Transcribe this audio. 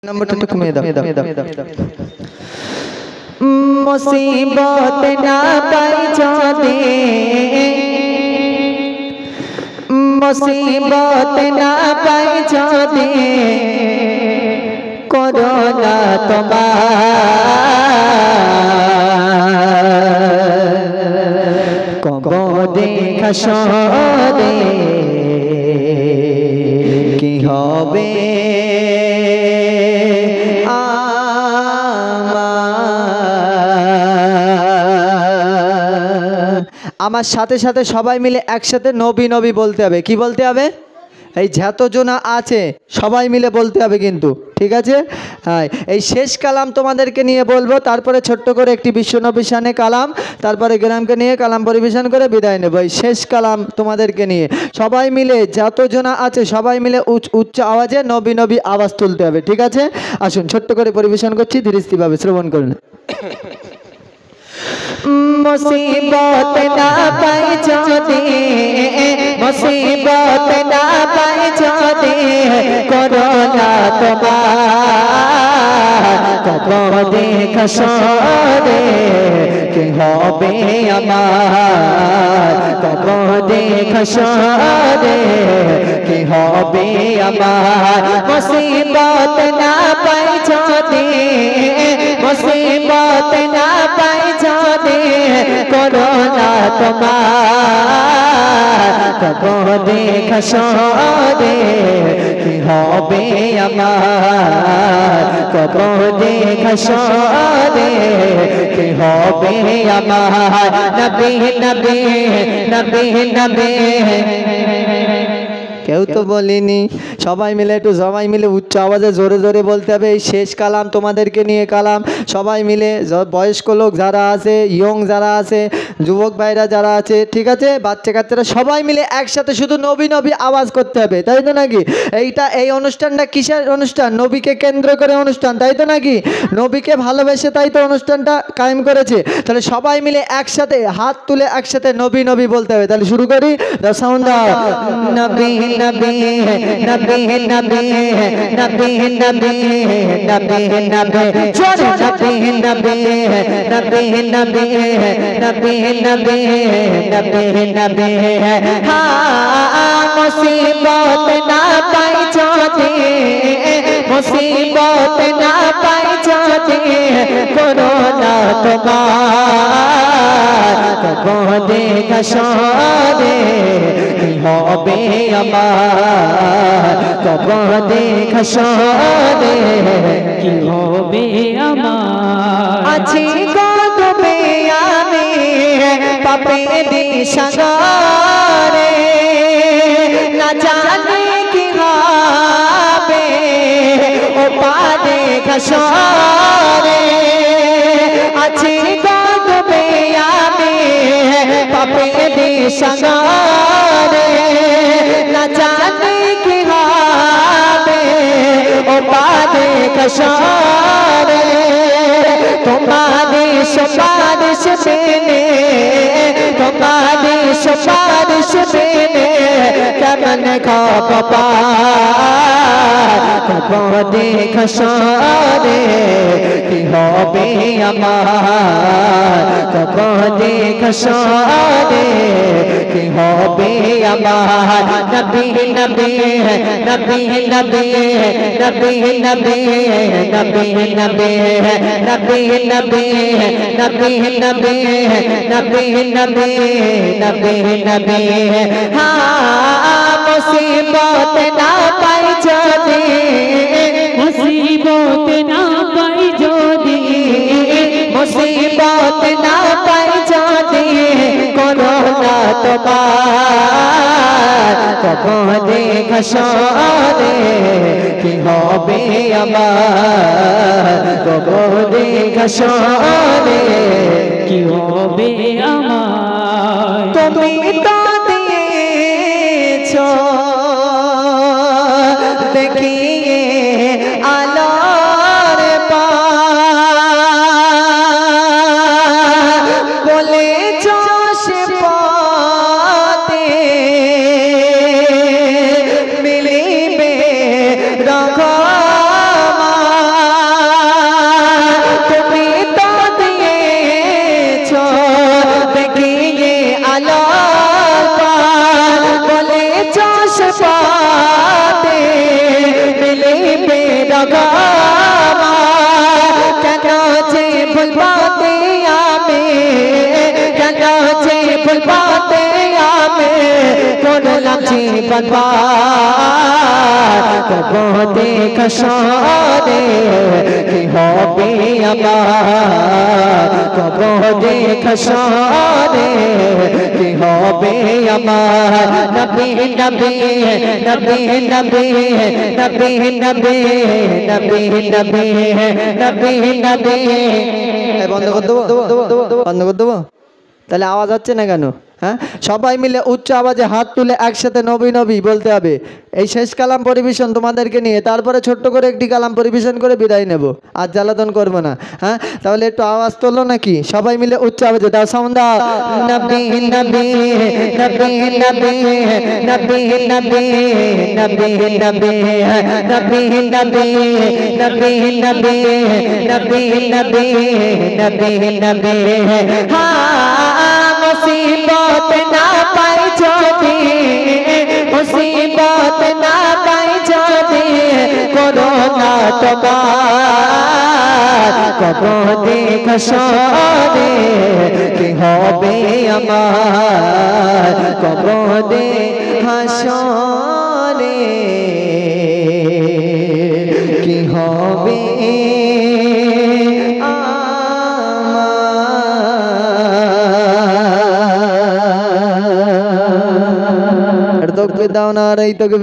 Number तो कमे दाओ मुसीबत ना पाई जादे मुसीबत ना पाई जादे कोरोना तुम्हार कबो देखा शोदे की होबे আমার সাথে সাথে সবাই মিলে একসাথে নবী নবী বলতে হবে। কি বলতে হবে? এই যতজনা আছে সবাই মিলে বলতে হবে কিন্তু, ঠিক আছে? হ্যাঁ, এই শেষ কালাম তোমাদেরকে নিয়ে বলবো, তারপরে ছোট্ট করে একটি বিশ্বনবী শানে কালাম, তারপরে গ্রামকে নিয়ে কালাম পরিবেশন করে বিদায় নেব। এই শেষ কালাম তোমাদেরকে নিয়ে সবাই মিলে যতজনা আছে সবাই মিলে উচ্চ আওয়াজে নবী নবী আওয়াজ তুলতে হবে, ঠিক আছে? আসুন ছোট্ট করে পরিবেশন করছি, ধীরে স্থিরভাবে শ্রবণ করুন। मुसीबत ना पाई जादे मुसीबत ना पाई जादे कोरोना तुम्हार कबो देखा शोदे की होबे आमार कबो देखा शोदे की होबे आमार मुसीबत ना पाई जादे मुसीबत ना पाई जादे कोरोना तुम्हार कबो देखा शोदे की होबे आमार कबो देखा शोदे की होबे आमार नबी नबी नबी नबी কেউ তো বলিনি, সবাই মিলে একটু সবাই মিলে উচ্চ আওয়াজে জোরে জোরে বলতে হবে। এই শেষ কালাম তোমাদেরকে নিয়ে কালাম, সবাই মিলে বয়স্ক লোক যারা আছে, ইয়ং যারা আছে, যুবক ভাইরা যারা আছে, ঠিক আছে, বাচ্চা কাচ্চারা সবাই মিলে একসাথে শুধু নবী নবী আওয়াজ করতে হবে, তাই তো নাকি? এই অনুষ্ঠানটা কিসের অনুষ্ঠান? নবীকে কেন্দ্র করে অনুষ্ঠান, তাই তো নাকি? নবীকে ভালোবেসে তাই তো অনুষ্ঠানটা কায়েম করেছে। তাহলে সবাই মিলে একসাথে হাত তুলে একসাথে নবী নবী বলতে হবে। তাহলে শুরু করি, দাও সাউন্ড দাও। নবী नबी नबी नबी नबी नबी नबी नबी जोरे नबी नबी नबी नबी नबी नबी नबी नबी हाँ मुसीबत ना पाई जादे मुसीबत ना पाई जादे कोरोना तुम्हार कबो देखा शोदे की होबे आमार कबो देखा शोदे की होबे आमार आछि कदमे आमी पापे दिशागारे ना जाने की होबे ओ पा देखा शोदे आछि कदमे आमी पापे दिशागारे ना जाने की हाबे ओ पादे कशारे तुम्हारी सुपारिश देने तुम्हारी सुपारिश देने कमन का पपा कबो देखा शोदे की होबे आमार कबो देखा शोदे की होबे आमार नबी नबी नबी नबी नबी नबी नबी नबी नबी नबी नबी नबी नबी नबी नबी नबी हाँ मुसीबत ना पाई जादे मुसीबत ना पाई जादे मुसीबत ना पाई जादे कोरोना तुम्हार कबो देखा शोदे की होबे आमार कबो देखा शोदे की होबे आमार তুমি তো দিয়েছো দেখিয়ে আলোর পার বলেছো সে পথে মিলিবে রঘ করলাম জীবন পার কবর দেখা সরে কি হবে আমার কবর দেখা সরে কি হবে আমার নবী নবী নবী নবী নবী নবী নবী নবী নবী নবী বন্ধ করে দেবো বন্ধ করে দেবো তাহলে আওয়াজ হচ্ছে না কেন হ্যাঁ সবাই মিলে উচ্চ আওয়াজে হাত তুলে একসাথে নবী নবী বলতে হবে এই শেষ কালাম পরিবেশন তোমাদেরকে নিয়ে তারপরে ছোট্ট করে একটি কালাম পরিবেশন করে বিদায় নেব আর জ্বালাতন করবো না হ্যাঁ তাহলে একটু আওয়াজ তোলো নাকি সবাই মিলে উচ্চ আওয়াজে দাও সাউন্ড দাও নবী নবী নবী নবী নবী নবী নবী নবী নবী নবী নবী নবী নবী নবী নবী নবী मुसीबत ना पाई जोदी मुसीबत ना पाई जोदी कोरोना তোমার কবর দেখা সরে কি হবে আমার কবর দেখা সরে কি হবে দাও না আর এই তোকে